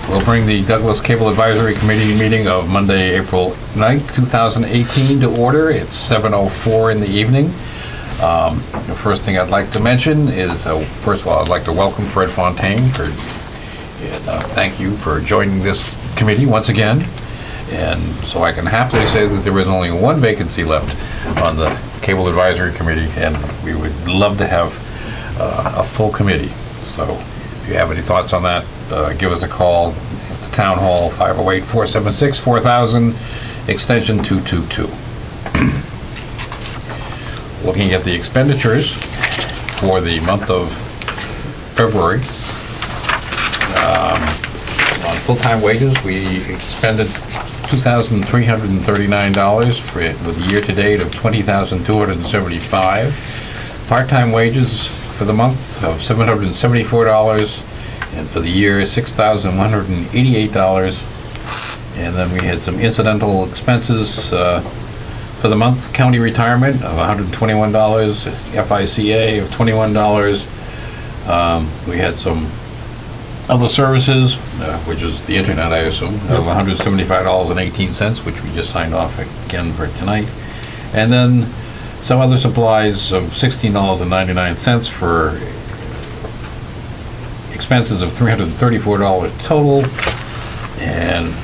We'll bring the Douglas Cable Advisory Committee meeting of Monday, April 9th, 2018 to order. It's 7:04 in the evening. The first thing I'd like to mention is, first of all, I'd like to welcome Fred Fontaine and thank you for joining this committee once again. And so I can happily say that there is only one vacancy left on the Cable Advisory Committee, and we would love to have a full committee. So if you have any thoughts on that, give us a call at the Town Hall, 508-476-4000, extension 222. Looking at the expenditures for the month of February, on full-time wages, we expended $2,339 with a year-to-date of $20,275. Part-time wages for the month of $774, and for the year $6,188. And then we had some incidental expenses for the month: county retirement of $121, FICA of $21. We had some other services, which is the internet, I assume, of $175.18, which we just signed off again for tonight. And then some other supplies of $16.99 for expenses of $334 total. And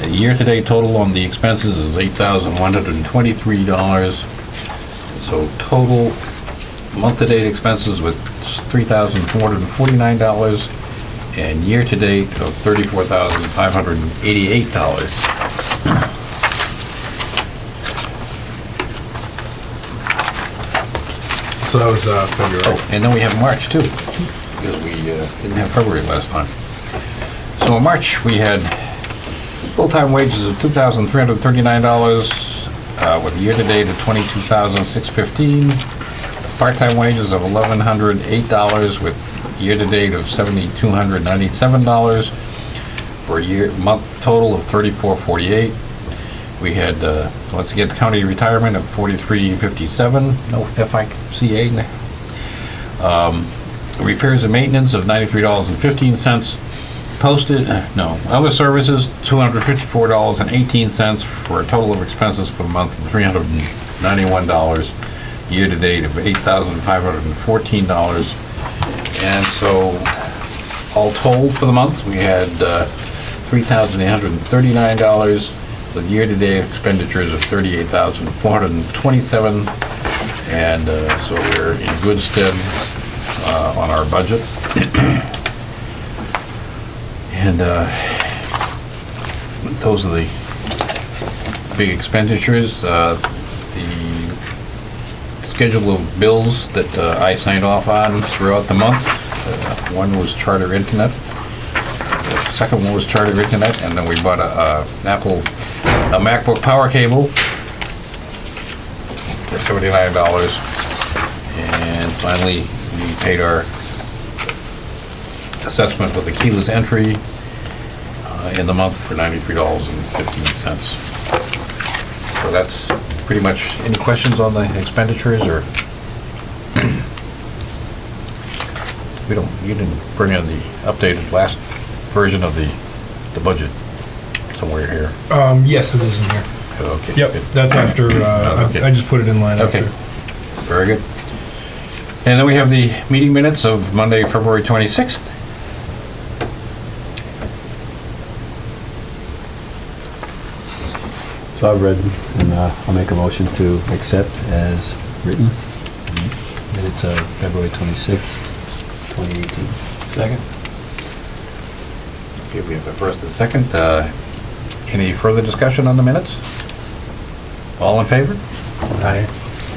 the year-to-date total on the expenses is $8,123. So total month-to-date expenses with $3,449. And year-to-date of $34,588. So that was February. Oh, and then we have March too, because we didn't have February last time. So in March, we had full-time wages of $2,339, with a year-to-date of $22,615. Part-time wages of $1,108 with year-to-date of $7,297 for a month total of $3,448. We had once again county retirement of $43.57, no FICA. Repairs and maintenance of $93.15. Other services $254.18 for a total of expenses for the month of $391. Year-to-date of $8,514. And so, all told for the month, we had $3,839 with year-to-date expenditures of $38,427. And so we're in good stead on our budget. And those are the big expenditures. The schedule of bills that I signed off on throughout the month. One was Charter Internet. The second one was Charter Internet, and then we bought a MacBook Power Cable for $79. And finally, we paid our assessment with the keyless entry in the month for $93.15. So that's pretty much. Any questions on the expenditures, or you didn't bring in the updated last version of the budget somewhere here? Yes, it is in here. Okay. Yep, good. that's after, Okay. I just put it in line Okay. after. Very good. And then we have the meeting minutes of Monday, February 26th. So I've read, and I'll make a motion to accept as written. Minutes of February 26th, 2018. Second. Okay, we have a first and second. Any further discussion on the minutes? All in favor? Aye.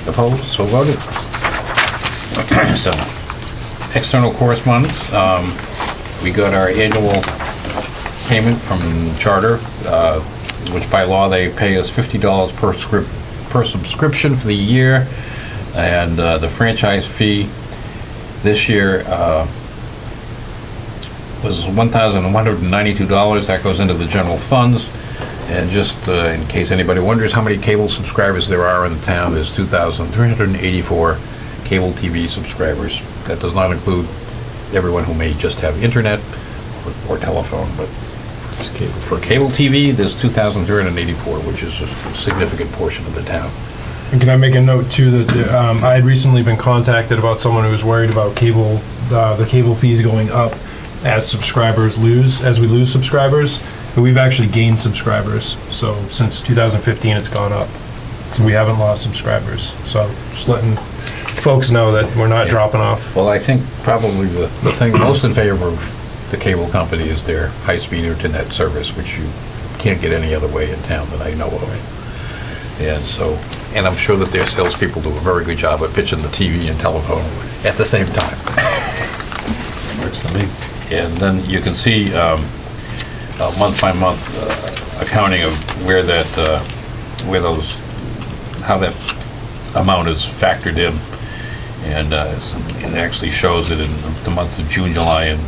Opposed? So voted. So, external correspondence. We got our annual payment from Charter, which by law they pay us $50 per subscription for the year, and the franchise fee this year was $1,192. That goes into the general funds. And just in case anybody wonders how many cable subscribers there are in the town, there's 2,384 cable TV subscribers. That does not include everyone who may just have internet or telephone, but It's cable. for cable TV, there's 2,384, which is a significant portion of the town. And can I make a note too that I had recently been contacted about someone who was worried about cable, the cable fees going up as we lose subscribers. But we've actually gained subscribers. So since 2015, it's gone up. So we haven't lost subscribers. So just letting folks know that we're not Yeah. dropping off. Well, I think probably the thing most in favor of the cable company is their high-speed internet service, which you can't get any other way in town that I know of. And so, and I'm sure that their salespeople do a very good job of pitching the TV and telephone at the same time. Works for me. And then you can see month by month accounting of where that, how that amount is factored in. And it actually shows that in the months of June, July, and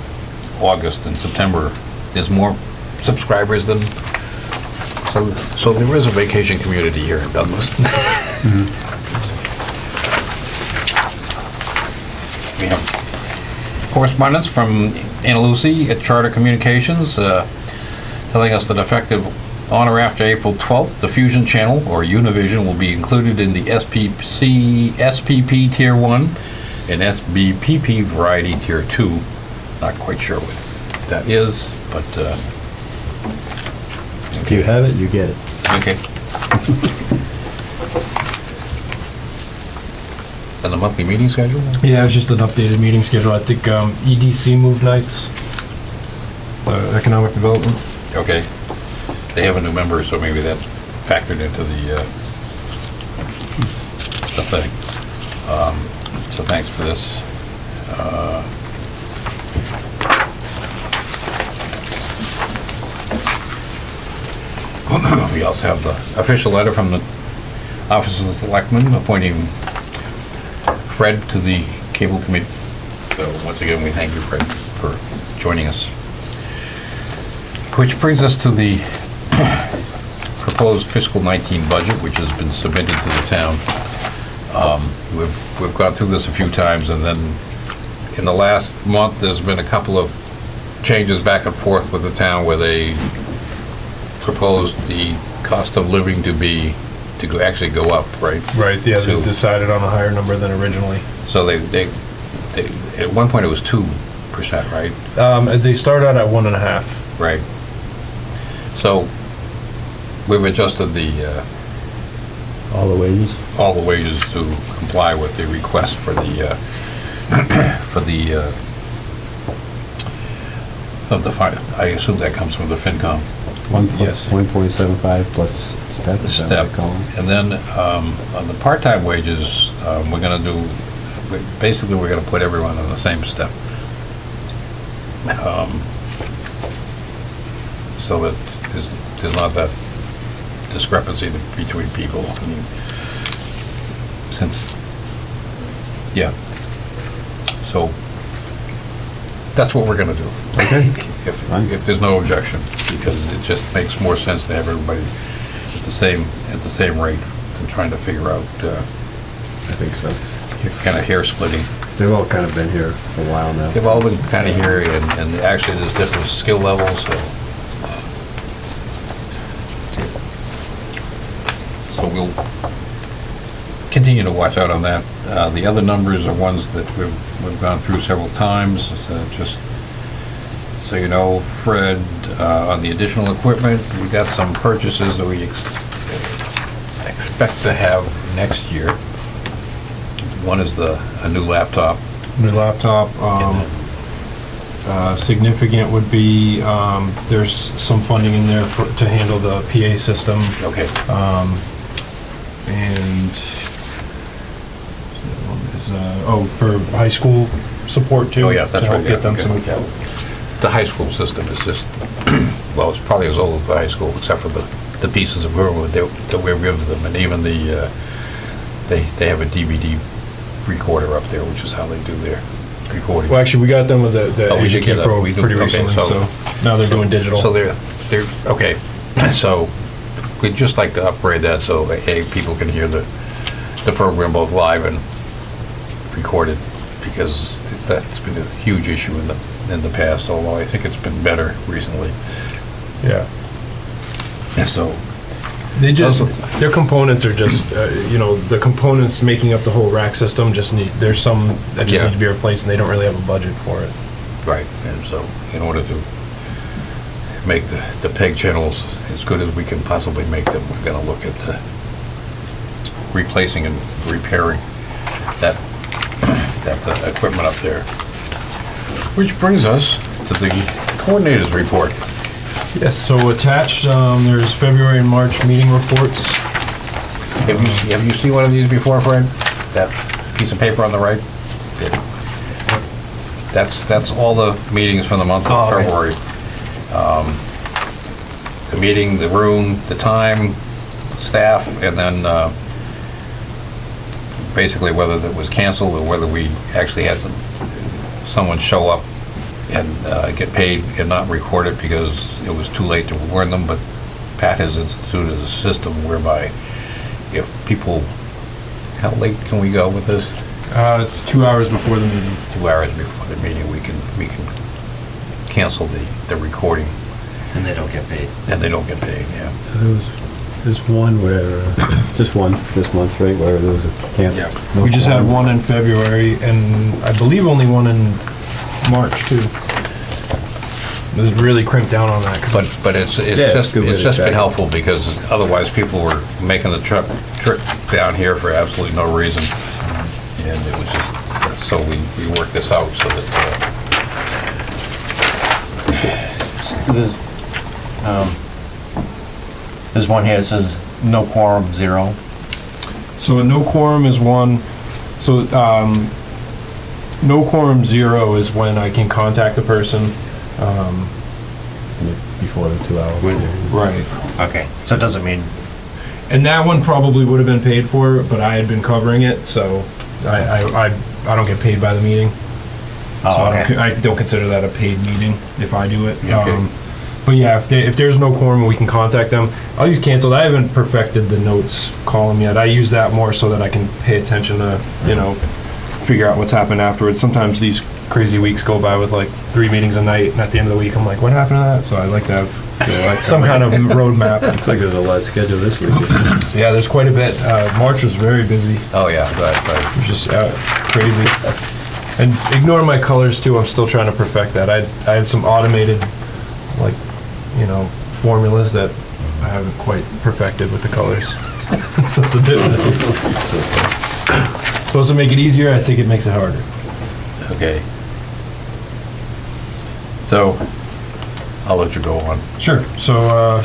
August and September, there's more subscribers than, so there is a vacation community here in Douglas. We have correspondence from Anna Lucy at Charter Communications, telling us that effective on or after April 12th, the Fusion Channel, or Univision, will be included in the SPP Tier 1 and SBPP Variety Tier 2. Not quite sure what that is, but, If you have it, you get it. okay. And the monthly meeting schedule? Yeah, it's just an updated meeting schedule. I think EDC moved nights, economic development. Okay. They have a new member, so maybe that's factored into the thing. So thanks for this. We also have the official letter from the Office of the Selectmen appointing Fred to the Cable Committee. So once again, we thank you, Fred, for joining us. Which brings us to the proposed fiscal 19 budget, which has been submitted to the town. We've gone through this a few times, and then in the last month, there's been a couple of changes back and forth with the town where they proposed the cost of living to actually go up, right? Right, yeah, they So- decided on a higher number than originally. So they at one point it was 2%, right? They started out at 1.5. Right. So we've adjusted All the wages? all the wages to comply with the request for the I assume that comes from the FinCom Yes. 1.75 plus step, is that what step. they call it? And then on the part-time wages, we're gonna basically we're gonna put everyone on the same step. So that there's not that discrepancy between people. I mean, yeah. So that's what we're gonna do. Okay. Fine. If there's no objection, because it just makes more sense to have everybody at the same rate than trying to figure out I think so. kind of hair splitting. They've all kind of been here for a while now. They've all been kind of here, and actually there's different skill levels, so we'll continue to watch out on that. The other numbers are ones that we've gone through several times, just so you know, Fred, on the additional equipment, we got some purchases that we expect to have next year. One is a new laptop. New laptop, and significant would be, there's some funding in there to handle the PA system, Okay, and for high school support too. Oh, yeah, that's to help right, Get them yeah, some, okay. The high school system is just, well, it's probably as old as the high school, except for the pieces of equipment that we've given them, and even they have a DVD recorder up there, which is how they do their recording. well, actually, we got them with the Oh, we did AGK get Pro we do- pretty okay, recently, so now they're doing digital. So they're, okay, so we'd just like to upgrade that so that, A, people can hear the program both live and recorded, because that's been a huge issue in the in the past, although I think it's been better recently. Yeah. And so, They just, their components are just, the components making up the whole rack system just there's some that just Yeah. need to be replaced and they don't really have a budget for it. right, and so in order to make the PEG channels as good as we can possibly make them, we're gonna look at replacing and repairing that equipment up there. Which brings us to the coordinators report. Yes, so attached, there's February and March meeting reports. Have you seen one of these before, Fred? That piece of paper on the right? That's all the meetings from the month of February. The meeting, the room, the time, staff, and then basically whether it was canceled or whether we actually had someone show up and get paid and not record it because it was too late to warn them, but Pat has instituted a system whereby if people, how late can we go with this? It's 2 hours before the meeting. 2 hours before the meeting, we can cancel the recording, And they don't get paid. and they don't get paid, yeah. So there's one where, just one this month, right, where there was a cancel. Yeah. no We just had quorum. one in February and I believe only one in March too. It was really crimped down on that. 'Cause But it's it's a just, good way it's to just been check. helpful because otherwise people were making the trip down here for absolutely no reason. And it was just, so we worked this out so that, There's one here that says no quorum, 0. So a no quorum is one, so, no quorum 0 is when I can contact the person. Before the 2 hour. Right. Okay, so it doesn't mean, And that one probably would have been paid for, but I had been covering it, so I don't get paid by the meeting. So I don't consider that a paid meeting if I do it. Okay. But yeah, if there's no quorum, we can contact them. I'll use canceled. I haven't perfected the notes column yet. I use that more so that I can pay attention to, figure out what's happened afterwards. Sometimes these crazy weeks go by with like 3 meetings a night, and at the end of the week, I'm like, what happened to that? So I like to have some kind of roadmap. Looks like there's a lot scheduled this week. Yeah, there's quite a bit. March was very busy. oh yeah, right. It was just crazy. And ignore my colors too, I'm still trying to perfect that. I have some automated, formulas that I haven't quite perfected with the colors. So it's a bit messy. Supposed to make it easier, I think it makes it harder. Okay. So, I'll let you go on. Sure, so,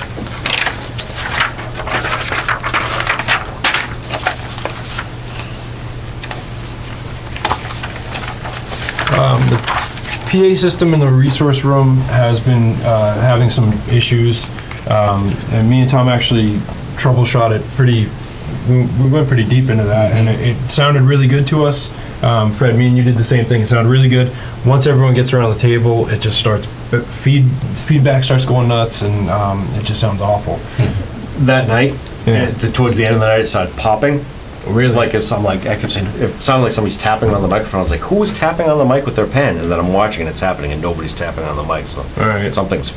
the PA system in the resource room has been having some issues, and me and Tom actually troubleshot it we went pretty deep into that, and it sounded really good to us. Fred, me and you did the same thing. It sounded really good. Once everyone gets around the table, it just starts, feedback starts going nuts, and it just sounds awful. that night, Yeah. towards the end of the night, it started popping. Really? Like if something like I kept saying, it sounded like somebody's tapping on the microphone. I was like, who is tapping on the mic with their pen? And then I'm watching and it's happening and nobody's tapping on the mic. So All right. something's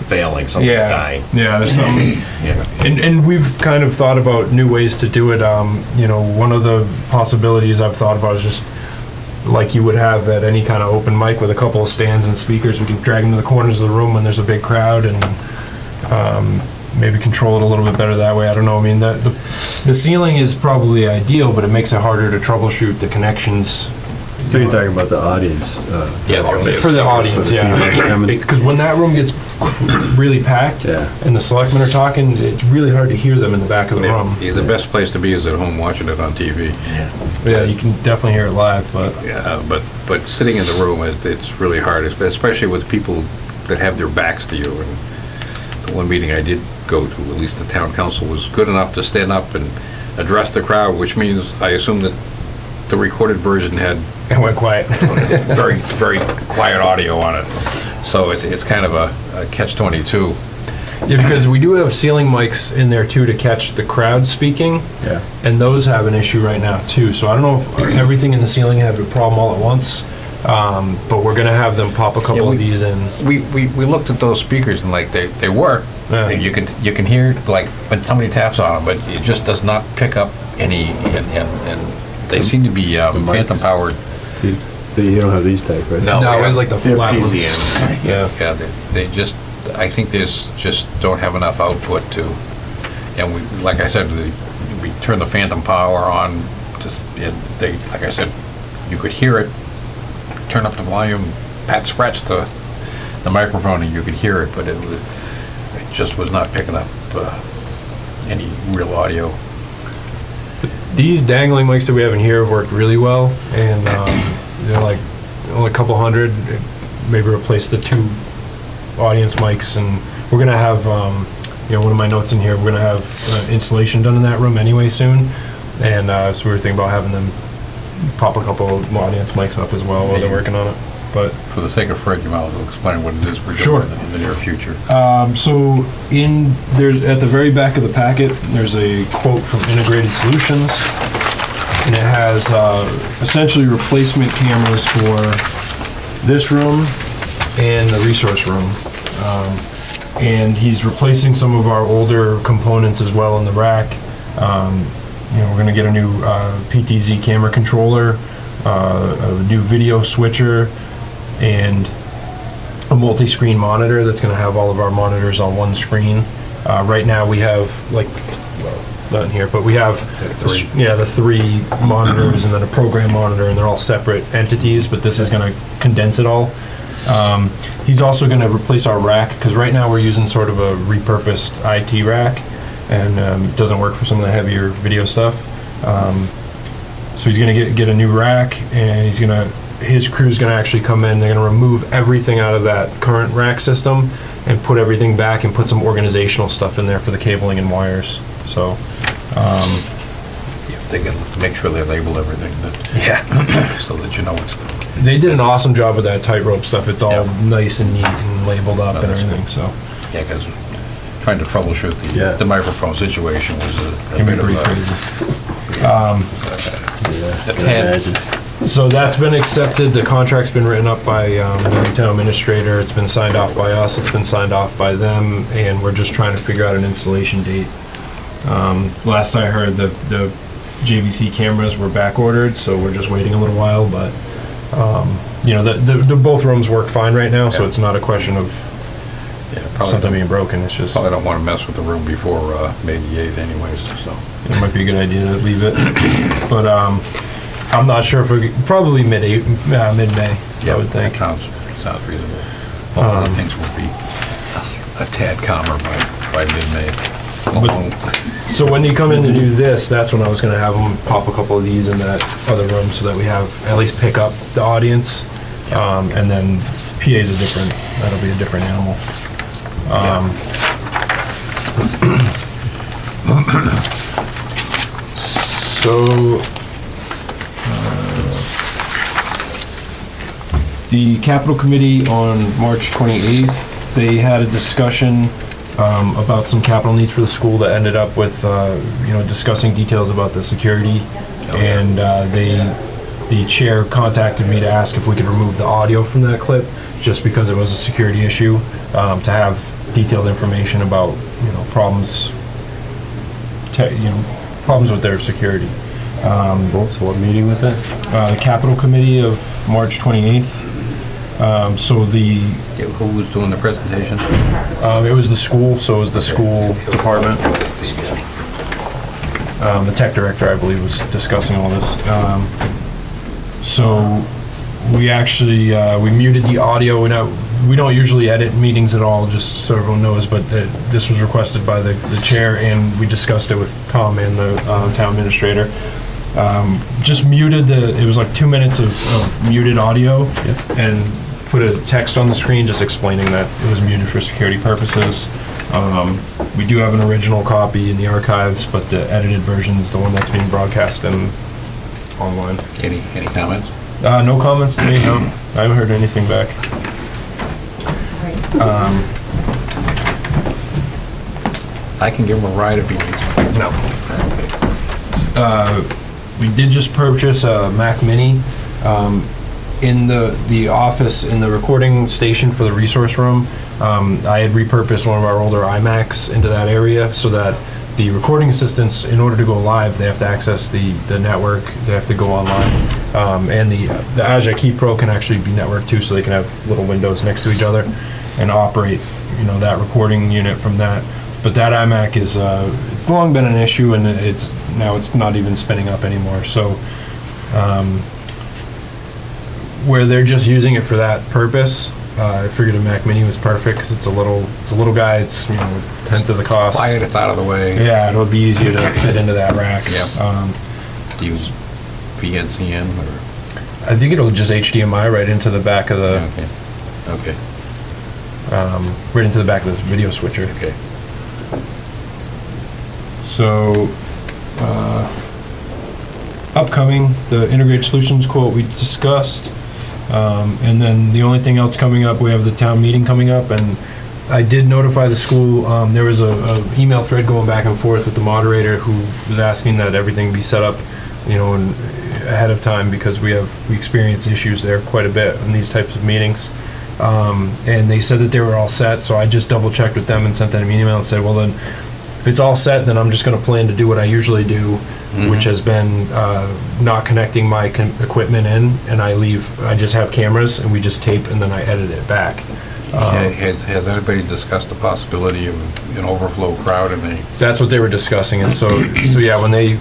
failing, something's dying. Yeah, there's something. Yeah. And we've kind of thought about new ways to do it. One of the possibilities I've thought about is just like you would have at any kind of open mic with a couple of stands and speakers. We can drag them to the corners of the room when there's a big crowd and maybe control it a little bit better that way. I don't know. I mean, the ceiling is probably ideal, but it makes it harder to troubleshoot the connections. So you're talking about the audience. Yeah, For the audience, For the feedback yeah. coming. Because when that room gets really packed Yeah. and the selectmen are talking, it's really hard to hear them in the back of the room. Yeah, the best place to be is at home watching it on TV. Yeah, you can definitely hear it live, but Yeah, but sitting in the room, it's really hard, especially with people that have their backs to you. And the one meeting I did go to, at least the town council was good enough to stand up and address the crowd, which means I assume that the recorded version had it went quiet. very, very quiet audio on it. So it's kind of a catch-22. Yeah, because we do have ceiling mics in there too to catch the crowd speaking, Yeah. and those have an issue right now too. So I don't know if everything in the ceiling have a problem all at once, But we're gonna have them pop a couple Yeah, of these in. We looked at those speakers and like they work. Yeah. You can hear like when somebody taps on them, but it just does not pick up any, and they seem to be phantom powered. You don't have these type, right? No. No, yeah. it's like the They're flat ones. PZM. Yeah. Yeah, they just, I think there's just don't have enough output to, and we, like I said, we turn the phantom power on, just, and they, like I said, you could hear it, turn up the volume, scratch the microphone and you could hear it, but it just was not picking up any real audio. These dangling mics that we have in here have worked really well, and they're like only a couple hundred. Maybe replace the 2 audience mics, and we're gonna have, one of my notes in here. We're gonna have installation done in that room anyway soon, and so we were thinking about having them pop a couple of audience mics up as well while they're working on it. But For the sake of Fred, you might as well explain what it is we're Sure. doing in the near future. so there's at the very back of the packet, there's a quote from Integrated Solutions, and it has essentially replacement cameras for this room and the resource room. And he's replacing some of our older components as well in the rack. We're gonna get a new PTZ camera controller, a new video switcher, and a multi-screen monitor that's going to have all of our monitors on one screen. Right now we have, like, well, not in here, but we have the 3 monitors and then a program monitor, and they're all separate entities, but this is going to condense it all. He's also going to replace our rack, because right now we're using sort of a repurposed IT rack, and it doesn't work for some of the heavier video stuff. So he's going to get a new rack, and his crew's going to actually come in. They're going to remove everything out of that current rack system and put everything back and put some organizational stuff in there for the cabling and wires. So, If they can make sure they label everything, so that you know what's. they did an awesome job with that tightrope stuff. It's all Yeah. nice and neat and labeled up and that's everything. So, Yeah, because trying to troubleshoot Yeah. the microphone situation was a can be bit of pretty a crazy. Yeah, I can tad. imagine. So that's been accepted. The contract's been written up by the town administrator. It's been signed off by us. It's been signed off by them, and we're just trying to figure out an installation date. Last I heard, the JVC cameras were back ordered, so we're just waiting a little while. But the both rooms work fine right now, so Yeah. it's not a question of Probably something being broken. It's just Probably don't want to mess with the room before May the 8th anyways, so. it might be a good idea to leave it. But I'm not sure if we probably mid-May. I would think. That sounds reasonable. All other things will be a tad calmer by mid-May. So when you come in to do this, that's when I was gonna have them pop a couple of these in that other room so that we have, at least pick up the audience. And then PA's that'll be a different animal. So, the Capital Committee on March 28th, they had a discussion about some capital needs for the school that ended up with, discussing details about the security. And the chair contacted me to ask if we could remove the audio from that clip, just because it was a security issue, to have detailed information about, problems with their security. So what meeting was that? The Capital Committee of March 28th. Who was doing the presentation? It was the school, so it was the school department. The tech director, I believe, was discussing all this. So we actually, we muted the audio. We don't usually edit meetings at all, just so everyone knows, but this was requested by the chair, and we discussed it with Tom and the town administrator. Just muted it was like 2 minutes of muted audio, and put a text on the screen just explaining that it was muted for security purposes. We do have an original copy in the archives, but the edited version is the one that's being broadcast and online. Any comments? No comments to me, no. I haven't heard anything back. I can give him a ride if he needs. No. We did just purchase a Mac Mini. in the office, in the recording station for the resource room, I had repurposed one of our older iMacs into that area so that the recording assistants, in order to go live, they have to access the network, they have to go online. And the Aja Key Pro can actually be networked too, so they can have little windows next to each other and operate, that recording unit from that. But that iMac is, it's long been an issue, and it's not even spinning up anymore. So, where they're just using it for that purpose, I figured a Mac Mini was perfect because it's a little guy. It's tenth of the cost. Quiet, it's out of the way. Yeah, it'll be easier to fit into that rack. Yeah. Do you use VNCM or? I think it'll just HDMI right into the back of the Okay. right into the back of this video switcher. Okay. So, upcoming, the integrated solutions quote we discussed. And then the only thing else coming up, we have the town meeting coming up, and I did notify the school. There was a email thread going back and forth with the moderator who was asking that everything be set up, and ahead of time, because we experience issues there quite a bit in these types of meetings. And they said that they were all set, so I just double checked with them and sent them an email and said, well then, if it's all set, then I'm just going to plan to do what I usually do, which has been not connecting my equipment in, and I just have cameras, and we just tape, and then I edit it back. Has anybody discussed the possibility of an overflow crowd in the? That's what they were discussing, and so yeah, when a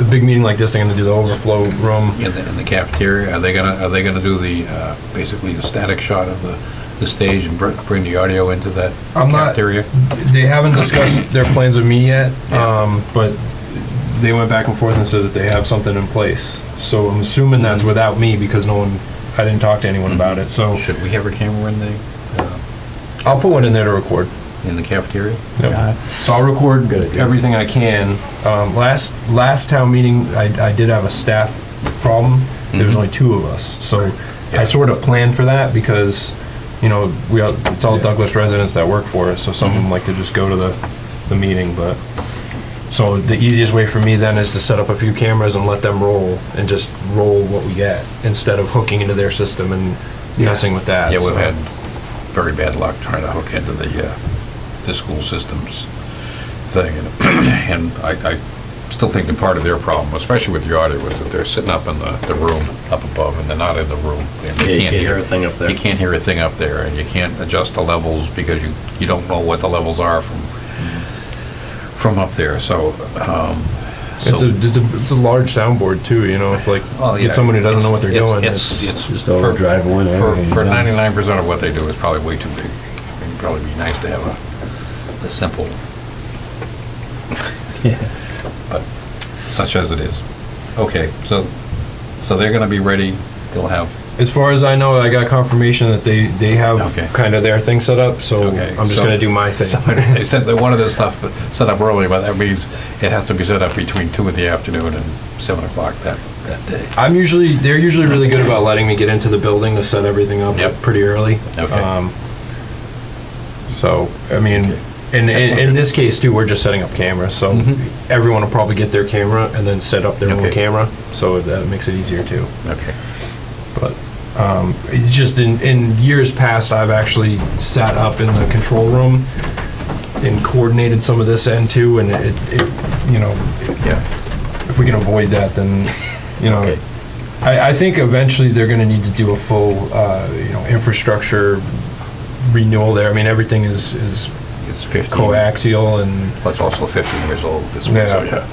big meeting like this, they're going to do the overflow room. In the cafeteria, are they gonna do the, basically the static shot of the stage and bring the audio into that cafeteria? They haven't discussed their plans with me yet, but they went back and forth and said that they have something in place. So I'm assuming that's without me, because I didn't talk to anyone about it, so. Should we have a camera in the, I'll put one in there to record. in the cafeteria? Yep. So I'll record Good idea. everything I can. Last town meeting, I did have a staff problem. There was only 2 of us, so I sort of planned for that because, it's all Douglas residents that work for us, so some of them like to just go to the meeting, but. So the easiest way for me then is to set up a few cameras and let them roll, and just roll what we get, instead of hooking into their system and messing with that. Yeah, we've so. had very bad luck trying to hook into the school systems thing, and I still think that part of their problem, especially with the audio, is that they're sitting up in the room up above, and they're not in the room. And Yeah, you can't hear a thing up there. You can't hear a thing up there, and you can't adjust the levels because you don't know what the levels are from up there. So, It's a large soundboard too, if get someone who doesn't know what they're doing. It's Just overdrive one area and for you're done. 99% of what they do is probably way too big. It'd probably be nice to have a simple, Yeah. but such as it is. Okay, so they're gonna be ready. They'll have. As far as I know, I got confirmation that they have Okay. kind of their thing set up, so Okay, I'm just so- gonna do my thing. They said they wanted this stuff set up early, but that means it has to be set up between 2 in the afternoon and 7 o'clock that day. They're usually really good about letting me get into the building to set everything up Yep. pretty early. Okay. So, I mean, Okay. in That's okay. this case too, we're just setting up cameras, so everyone will probably get their camera and then set up their own Okay. camera, so that makes it easier too. Okay. But it's just in years past, I've actually sat up in the control room and coordinated some of this end too, and Yeah. if we can avoid that, then, Okay. I think eventually they're gonna need to do a full, infrastructure renewal there. I mean, everything is It's 15. coaxial and, But it's also 15 years old this week, so Yeah.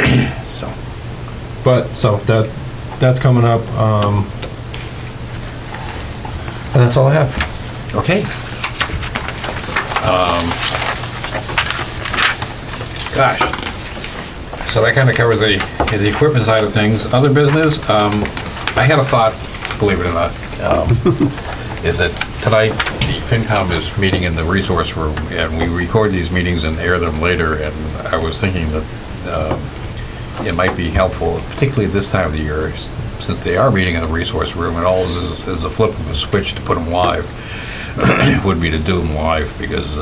yeah. So, that's coming up, and that's all I have. okay. Gosh. So that kind of covers the equipment side of things. Other business, I had a thought, believe it or not, is that tonight the FinCom is meeting in the resource room, and we record these meetings and air them later, and I was thinking that it might be helpful, particularly this time of the year, since they are meeting in the resource room, and all is a flip of a switch to put them live, would be to do them live, because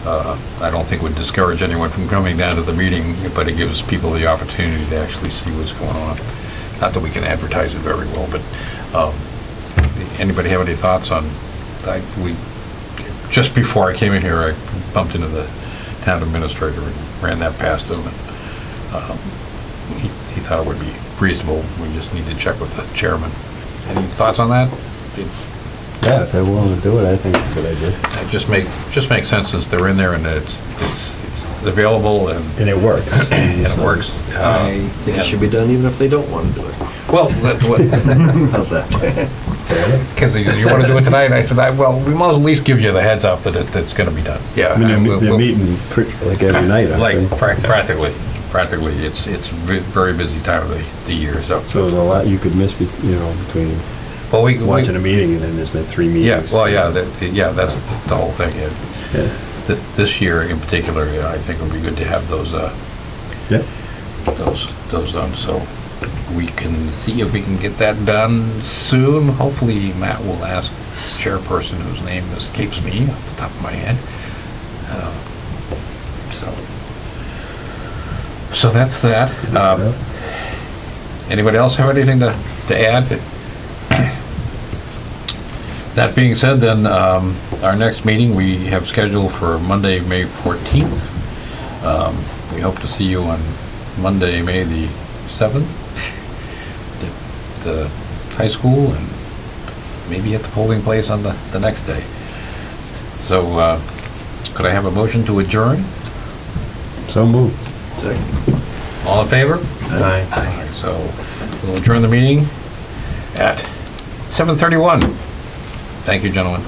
I don't think would discourage anyone from coming down to the meeting, but it gives people the opportunity to actually see what's going on. not that we can advertise it very well, but anybody have any thoughts on, just before I came in here, I bumped into the town administrator and ran that past him, and he thought it would be reasonable. We just need to check with the chairman. Any thoughts on that? Yeah, if they're willing to do it, I think it's a good idea. It just makes sense since they're in there and it's available and And it works. it works. I think it should be done even if they don't want to do it. Well, How's that? because you want to do it tonight, I said, well, we might as well at least give you the heads up that it's going to be done. Yeah. I mean, we'll- they're we'll- meeting like every night, I Like think. practically, it's very busy time of the year, so. So there's a lot you could miss, between Well, we, watching a meeting and then there's been 3 yeah, meetings. well, yeah, that's the whole thing. Yeah. This year in particular, I think it would be good to have those done, so we can see if we can get that done soon. Hopefully Matt will ask chairperson whose name escapes me off the top of my head. So that's that. Anybody else have anything to add? That being said, then, our next meeting we have scheduled for Monday, May 14th. We hope to see you on Monday, May the 7th, at the high school, and maybe at the polling place on the next day. So, could I have a motion to adjourn? So moved. All in favor? Aye. Aye. So, we'll adjourn the meeting at 7:31. Thank you, gentlemen.